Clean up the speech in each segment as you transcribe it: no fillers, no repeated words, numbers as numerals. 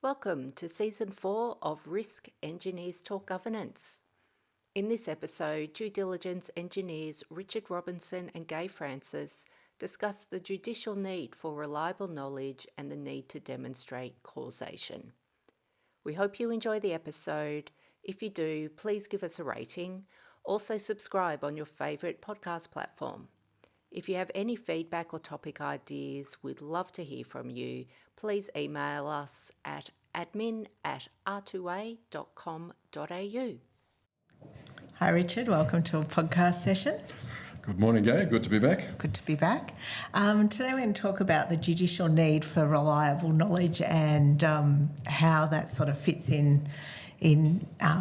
Welcome to Season 4 of Risk Engineers Talk Governance. In this episode, due diligence engineers Richard Robinson and Gaye discuss the judicial need for reliable knowledge and the need to demonstrate causation. We hope you enjoy the episode. If you do, please give us a rating. Also subscribe on your favourite podcast platform. If you have any feedback or topic ideas, we'd love to hear from you. Please email us at admin@r2a.com.au. Hi Richard, welcome to a podcast session. Good morning, Gaye. Good to be back. Good to be back. Today we're going to talk about the judicial need for reliable knowledge and how that sort of fits in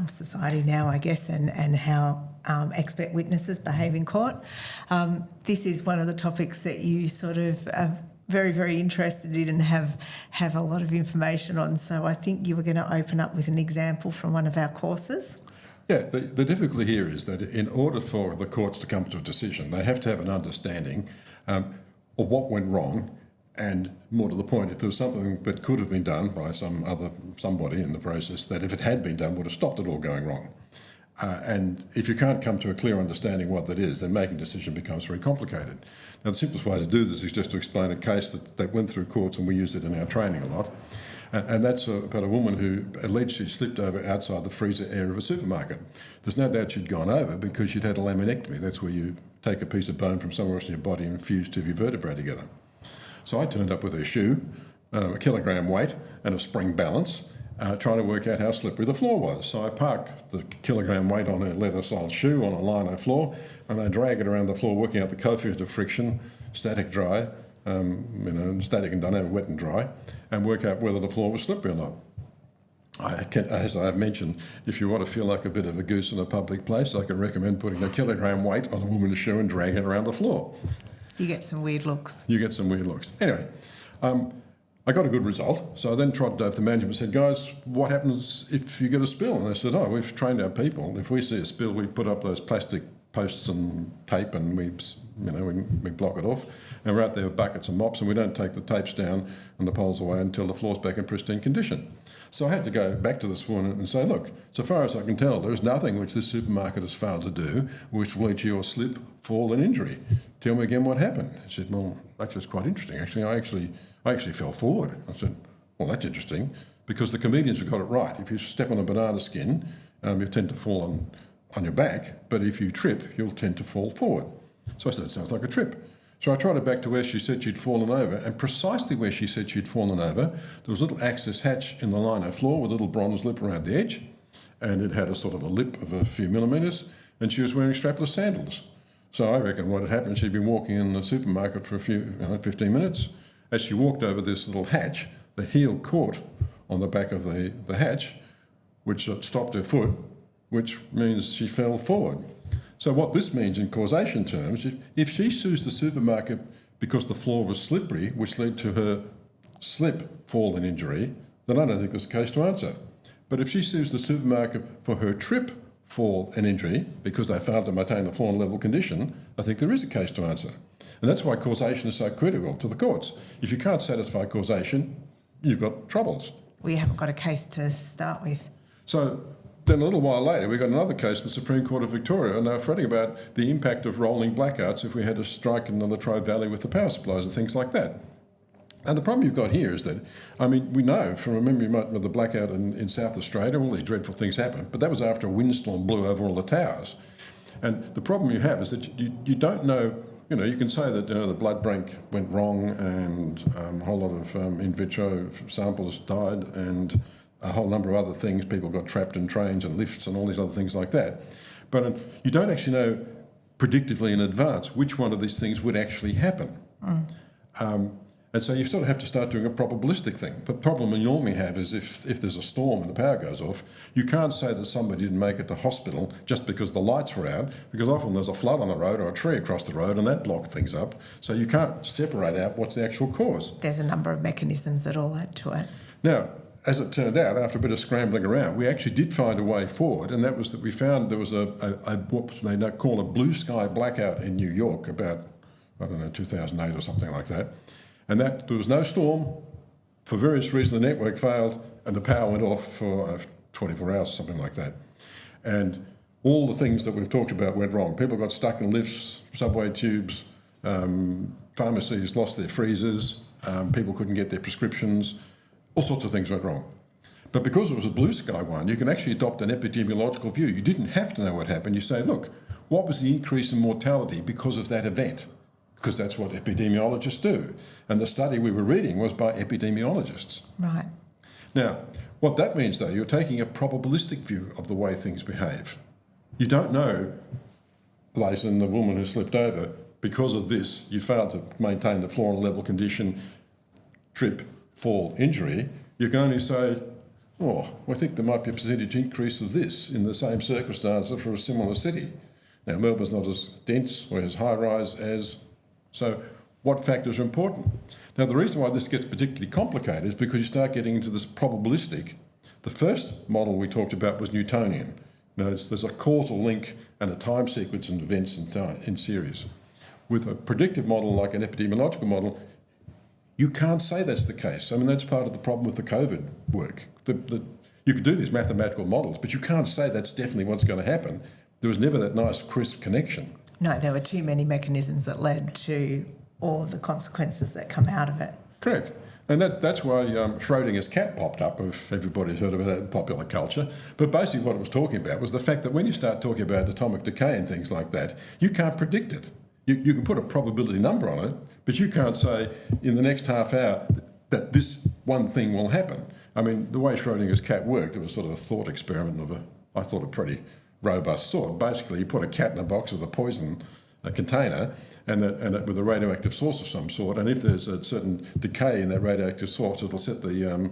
society now, I guess, and how expert witnesses behave in court. This is one of the topics that you sort of are very, very interested in and have a lot of information on. So I think you were going to open up with an example from one of our courses. Yeah, the difficulty here is that in order for the courts to come to a decision, they have to have an understanding of what went wrong, and more to the point, if there was something that could have been done by somebody in the process, that if it had been done would have stopped it all going wrong. And if you can't come to a clear understanding what that is, then making a decision becomes very complicated. Now, the simplest way to do this is just to explain a case that went through courts, and we use it in our training a lot. And that's about a woman who alleged she'd slipped over outside the freezer area of a supermarket. There's no doubt she'd gone over because she'd had a laminectomy. That's where you take a piece of bone from somewhere else in your body and fuse two of your vertebrae together. So I turned up with her shoe, a kilogram weight and a spring balance, trying to work out how slippery the floor was. So I park the kilogram weight on her leather-soled shoe on a lino floor, and I drag it around the floor, working out the coefficient of friction, static, dry, static and dynamic, wet and dry, and work out whether the floor was slippery or not. As I have mentioned, if you want to feel like a bit of a goose in a public place, I can recommend putting a kilogram weight on a woman's shoe and dragging it around the floor. You get some weird looks. Anyway, I got a good result, so I then trotted over to management and said, guys, what happens if you get a spill? And they said, we've trained our people. If we see a spill, we put up those plastic posts and tape and we block it off. And we're out there with buckets and mops, and we don't take the tapes down and the poles away until the floor's back in pristine condition. So I had to go back to this woman and say, look, so far as I can tell, there is nothing which this supermarket has failed to do which will lead to your slip, fall and injury. Tell me again what happened. She said, well, actually it's quite interesting. Actually, I actually fell forward. I said, well, that's interesting, because the comedians have got it right. If you step on a banana skin, you tend to fall on your back, but if you trip, you'll tend to fall forward. So I said, that sounds like a trip. So I trotted back to where she said she'd fallen over, and precisely where she said she'd fallen over, there was a little access hatch in the lino floor with a little bronze lip around the edge, and it had a sort of a lip of a few millimetres, and she was wearing strapless sandals. So I reckon what had happened, she'd been walking in the supermarket for 15 minutes. As she walked over this little hatch, the heel caught on the back of the hatch, which stopped her foot, which means she fell forward. So what this means in causation terms, if she sues the supermarket because the floor was slippery, which led to her slip, fall and injury, then I don't think there's a case to answer. But if she sues the supermarket for her trip, fall and injury because they failed to maintain the floor in level condition, I think there is a case to answer. And that's why causation is so critical to the courts. If you can't satisfy causation, you've got troubles. We haven't got a case to start with. So then a little while later, we got another case in the Supreme Court of Victoria, and they were fretting about the impact of rolling blackouts if we had a strike in the Latrobe Valley with the power supplies and things like that. And the problem you've got here is that, we know from a memory of the blackout in South Australia, all these dreadful things happened, but that was after a windstorm blew over all the towers. And the problem you have is that you don't know, you can say that the blood bank went wrong and a whole lot of in vitro samples died and a whole number of other things. People got trapped in trains and lifts and all these other things like that. But you don't actually know predictively in advance which one of these things would actually happen. And so you sort of have to start doing a probabilistic thing. The problem you normally have is if there's a storm and the power goes off, you can't say that somebody didn't make it to hospital just because the lights were out, because often there's a flood on the road or a tree across the road and that blocked things up. So you can't separate out what's the actual cause. There's a number of mechanisms that all add to it. Now, as it turned out, after a bit of scrambling around, we actually did find a way forward, and that was that we found there was what they now call a blue sky blackout in New York about, 2008 or something like that. And that there was no storm, for various reasons, the network failed and the power went off for 24 hours, something like that. And all the things that we've talked about went wrong. People got stuck in lifts, subway tubes, pharmacies lost their freezers, people couldn't get their prescriptions, all sorts of things went wrong. But because it was a blue sky one, you can actually adopt an epidemiological view. You didn't have to know what happened. You say, look, what was the increase in mortality because of that event? Because that's what epidemiologists do. And the study we were reading was by epidemiologists. Right. Now, what that means, though, you're taking a probabilistic view of the way things behave. You don't know, Layson, the woman who slipped over, because of this, you failed to maintain the floor and level condition, trip, fall, injury. You can only say, oh, I think there might be a percentage increase of this in the same circumstances for a similar city. Now, Melbourne's not as dense or as high-rise as... So what factors are important? Now, the reason why this gets particularly complicated is because you start getting into this probabilistic. The first model we talked about was Newtonian. There's a causal link and a time sequence in events in series. With a predictive model like an epidemiological model, you can't say that's the case. I mean, that's part of the problem with the COVID work. You could do these mathematical models, but you can't say that's definitely what's going to happen. There was never that nice, crisp connection. No, there were too many mechanisms that led to all of the consequences that come out of it. Correct. And that's why Schrodinger's cat popped up, if everybody's heard of that in popular culture. But basically what it was talking about was the fact that when you start talking about atomic decay and things like that, you can't predict it. You can put a probability number on it, but you can't say in the next half hour that this one thing will happen. I mean, the way Schrodinger's cat worked, it was sort of a thought experiment of I thought, a pretty robust sort. Basically, you put a cat in a box with a poison container and with a radioactive source of some sort, and if there's a certain decay in that radioactive source, it'll set the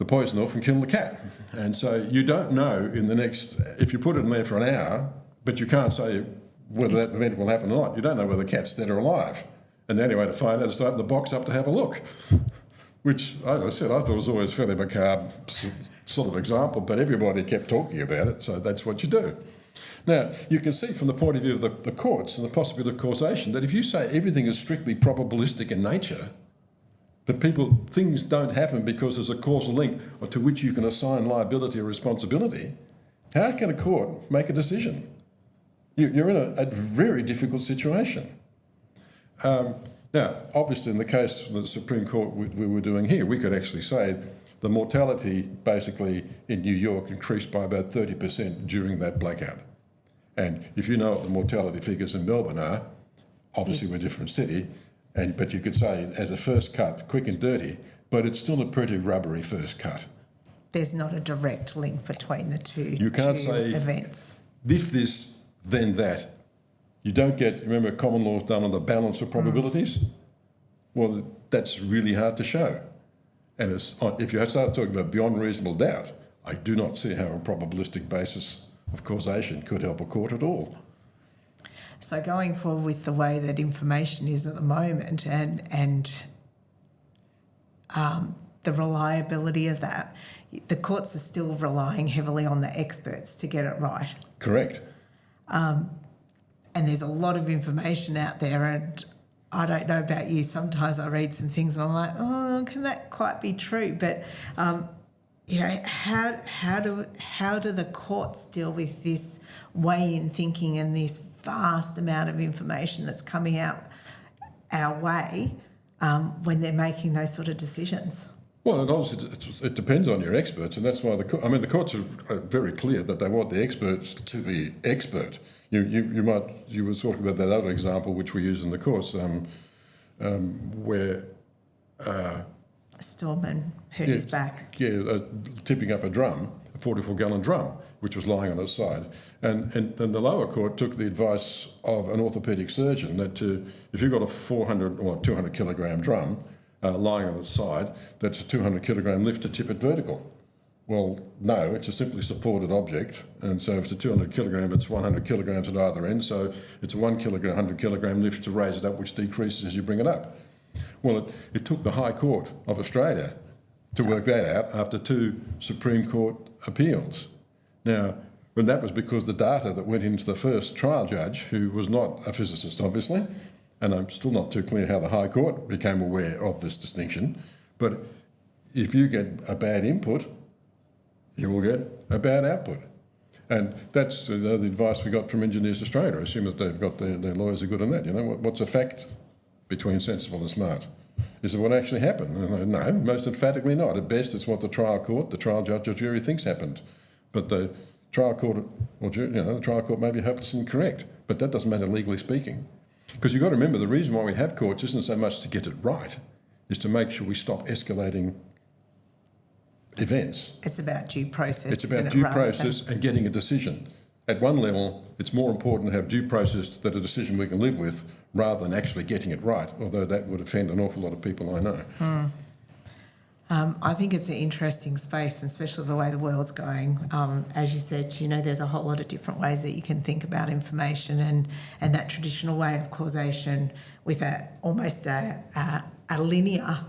poison off and kill the cat. And so you don't know if you put it in there for an hour, but you can't say whether that event will happen or not. You don't know whether the cat's dead or alive. And the only way to find out is to open the box up to have a look, which, as I said, I thought was always a fairly macabre sort of example, but everybody kept talking about it, so that's what you do. Now, you can see from the point of view of the courts and the possibility of causation that if you say everything is strictly probabilistic in nature, that things don't happen because there's a causal link or to which you can assign liability or responsibility, how can a court make a decision? You're in a very difficult situation. Now, obviously, in the case of the Supreme Court we were doing here, we could actually say the mortality basically in New York increased by about 30% during that blackout. And if you know what the mortality figures in Melbourne are, obviously we're a different city, but you could say as a first cut, quick and dirty, but it's still a pretty rubbery first cut. There's not a direct link between the two events. If this, then that. You don't remember common law is done on the balance of probabilities? Well, that's really hard to show. And if you start talking about beyond reasonable doubt, I do not see how a probabilistic basis of causation could help a court at all. So going forward with the way that information is at the moment and the reliability of that, the courts are still relying heavily on the experts to get it right. Correct. And there's a lot of information out there, and I don't know about you, sometimes I read some things and I'm like, oh, can that quite be true? But, how do the courts deal with this weigh-in thinking and this vast amount of information that's coming out our way when they're making those sort of decisions? Well, obviously it depends on your experts, and that's why the courts are very clear that they want the experts to be expert. You were talking about that other example which we use in the course, where a storeman hurt his back. Yeah, tipping up a 44-gallon drum, which was lying on its side, and the lower court took the advice of an orthopaedic surgeon that if you've got a 400 or 200 kilogram drum lying on its side, that's a 200 kilogram lift to tip it vertical. Well, no, it's a simply supported object, and so if it's a 200 kilogram, it's 100 kilograms at either end, so it's a 100 kilogram lift to raise it up, which decreases as you bring it up. Well, it took the High Court of Australia to work that out after 2 Supreme Court appeals. Now, and that was because the data that went into the first trial judge, who was not a physicist, obviously, and I'm still not too clear how the High Court became aware of this distinction, But if you get a bad input, you will get a bad output. And that's the advice we got from Engineers Australia. I assume that they've got their lawyers are good on that. What's a fact between sensible and smart? Is it what actually happened? No, most emphatically not. At best, it's what the trial court, the trial judge or jury thinks happened. But the trial court the trial court may be hopelessly incorrect. But that doesn't matter legally speaking. Because you've got to remember, the reason why we have courts isn't so much to get it right, is to make sure we stop escalating events. It's about due process. It's about due process and getting a decision. At one level, it's more important to have due process that a decision we can live with rather than actually getting it right, although that would offend an awful lot of people I know. I think it's an interesting space, and especially the way the world's going. As you said, there's a whole lot of different ways that you can think about information, and that traditional way of causation with almost a linear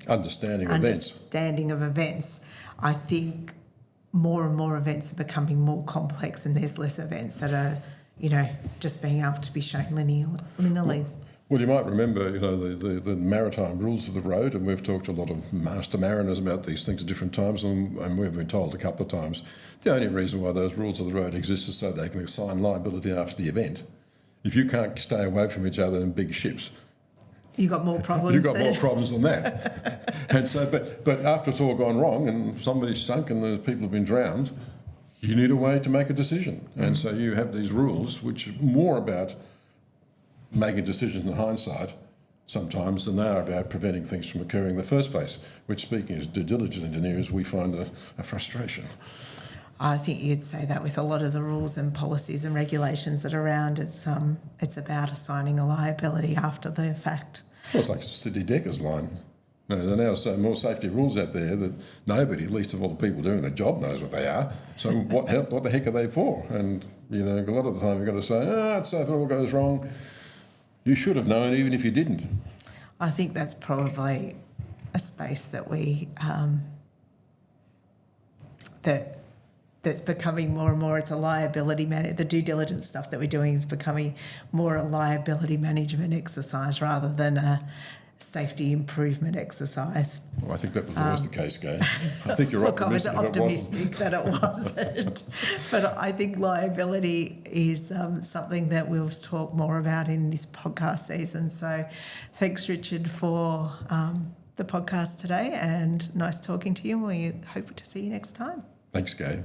Understanding of events. I think more and more events are becoming more complex, and there's less events that are, just being able to be shown linearly. Well, you might remember, the maritime rules of the road, and we've talked to a lot of master mariners about these things at different times, and we've been told a couple of times the only reason why those rules of the road exist is so they can assign liability after the event. If you can't stay away from each other in big ships, you've got more problems. You've got more problems than that. And so, but after it's all gone wrong and somebody's sunk and the people have been drowned, you need a way to make a decision. And so you have these rules which are more about making decisions in hindsight sometimes than they are about preventing things from occurring in the first place, which, speaking as due diligence engineers, we find a frustration. I think you'd say that with a lot of the rules and policies and regulations that are around. It's about assigning a liability after the fact. Well, it's like Sydney Decker's line. There are now more safety rules out there that nobody, at least of all the people doing the job, knows what they are. So what the heck are they for? And, a lot of the time you've got to say, it's so if it all goes wrong, you should have known even if you didn't. I think that's probably a space that that's becoming more and more. It's a liability the due diligence stuff that we're doing is becoming more a liability management exercise rather than a safety improvement exercise. Well, I think that was always the case, Gaye. I think you're optimistic. I was optimistic that it wasn't. But I think liability is something that we'll talk more about in this podcast season. So thanks, Richard, for the podcast today, and nice talking to you. We hope to see you next time. Thanks, Gaye.